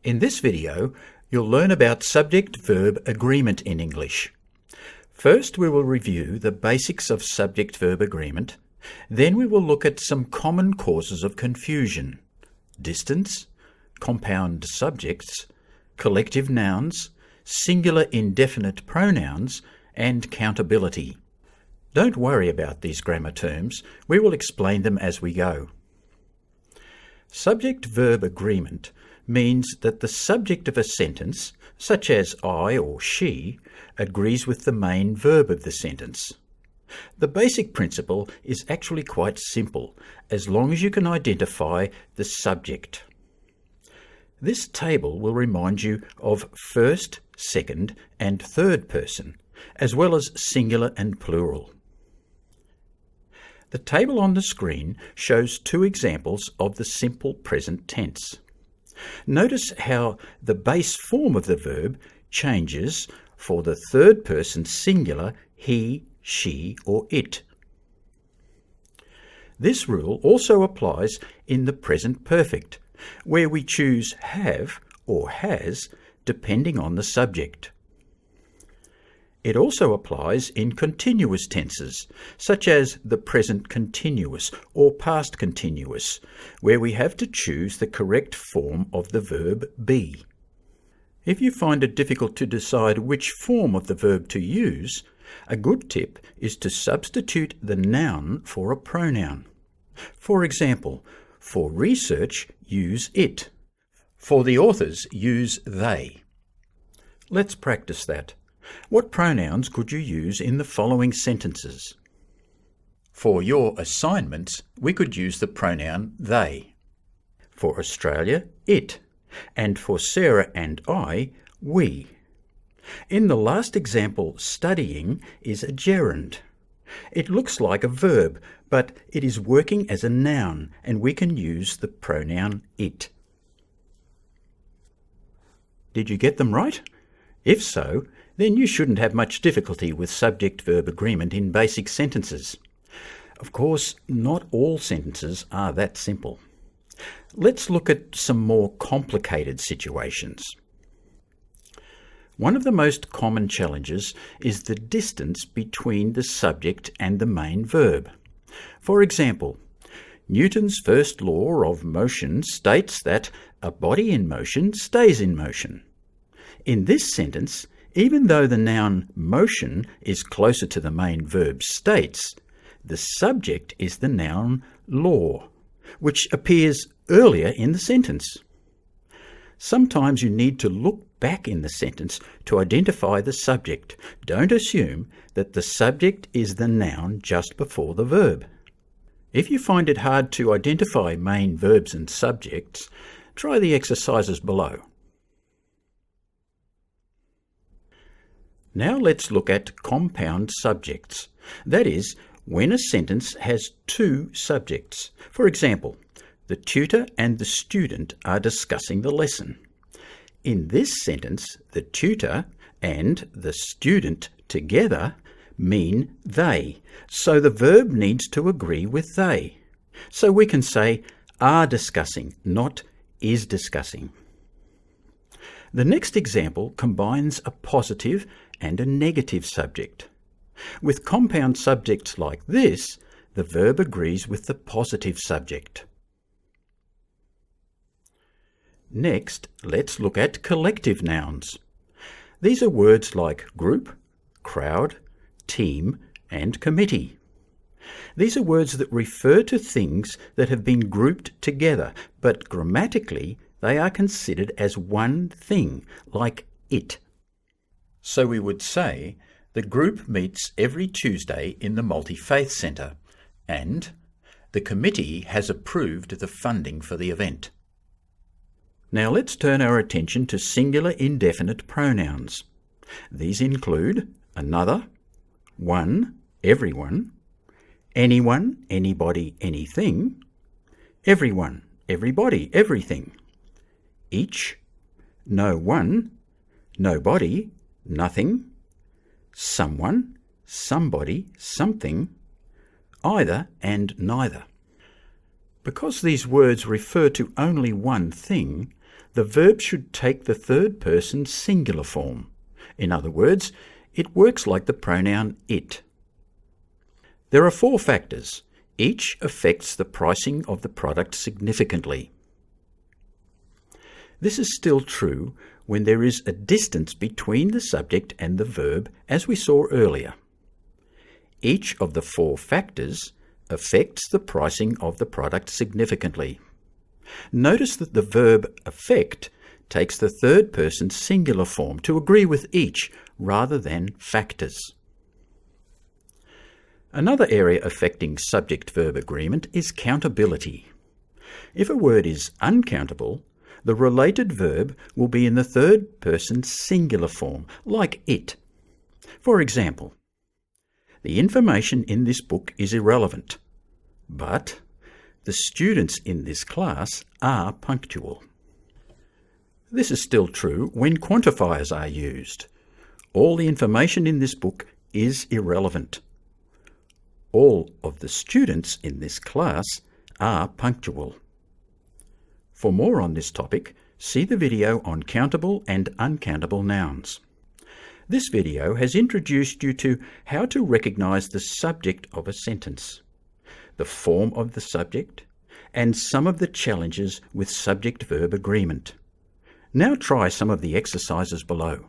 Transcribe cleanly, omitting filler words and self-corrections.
In this video, you'll learn about subject-verb agreement in English. First, we will review the basics of subject-verb agreement. Then we will look at some common causes of confusion: distance, compound subjects, collective nouns, singular indefinite pronouns, and countability. Don't worry about these grammar terms. We will explain them as we go. Subject-verb agreement means that the subject of a sentence, such as I or she, agrees with the main verb of the sentence. The basic principle is actually quite simple, as long as you can identify the subject. This table will remind you of first, second, and third person, as well as singular and plural. The table on the screen shows two examples of the simple present tense. Notice how the base form of the verb changes for the third person singular he, she, or it. This rule also applies in the present perfect, where we choose have or has depending on the subject. It also applies in continuous tenses, such as the present continuous or past continuous, where we have to choose the correct form of the verb be. If you find it difficult to decide which form of the verb to use, a good tip is to substitute the noun for a pronoun. For example, for research, use it. For the authors, use they. Let's practice that. What pronouns could you use in the following sentences? For your assignments, we could use the pronoun they. For Australia, it. And for Sarah and I, we. In the last example, studying is a gerund. It looks like a verb, but it is working as a noun, and we can use the pronoun it. Did you get them right? If so, then you shouldn't have much difficulty with subject-verb agreement in basic sentences. Of course, not all sentences are that simple. Let's look at some more complicated situations. One of the most common challenges is the distance between the subject and the main verb. For example, Newton's first law of motion states that a body in motion stays in motion. In this sentence, even though the noun motion is closer to the main verb states, the subject is the noun law, which appears earlier in the sentence. Sometimes you need to look back in the sentence to identify the subject. Don't assume that the subject is the noun just before the verb. If you find it hard to identify main verbs and subjects, try the exercises below. Now let's look at compound subjects. That is, when a sentence has two subjects. For example, the tutor and the student are discussing the lesson. In this sentence, the tutor and the student together mean they, so the verb needs to agree with they. So we can say are discussing, not is discussing. The next example combines a positive and a negative subject. With compound subjects like this, the verb agrees with the positive subject. Next, let's look at collective nouns. These are words like group, crowd, team, and committee. These are words that refer to things that have been grouped together, but grammatically they are considered as one thing, like it. So we would say, the group meets every Tuesday in the Multi-Faith Centre, and the committee has approved the funding for the event. Now let's turn our attention to singular indefinite pronouns. These include another, one, everyone, anyone, anybody, anything, everyone, everybody, everything, each, no one, nobody, nothing, someone, somebody, something, either and neither. Because these words refer to only one thing, the verb should take the third person singular form. In other words, it works like the pronoun it. There are 4 factors. Each affects the pricing of the product significantly. This is still true when there is a distance between the subject and the verb, as we saw earlier. Each of the 4 factors affects the pricing of the product significantly. Notice that the verb affect takes the third person singular form to agree with each rather than factors. Another area affecting subject-verb agreement is countability. If a word is uncountable, the related verb will be in the third person singular form, like it. For example, the information in this book is irrelevant, but the students in this class are punctual. This is still true when quantifiers are used. All the information in this book is irrelevant. All of the students in this class are punctual. For more on this topic, see the video on countable and uncountable nouns. This video has introduced you to how to recognize the subject of a sentence, the form of the subject, and some of the challenges with subject-verb agreement. Now try some of the exercises below.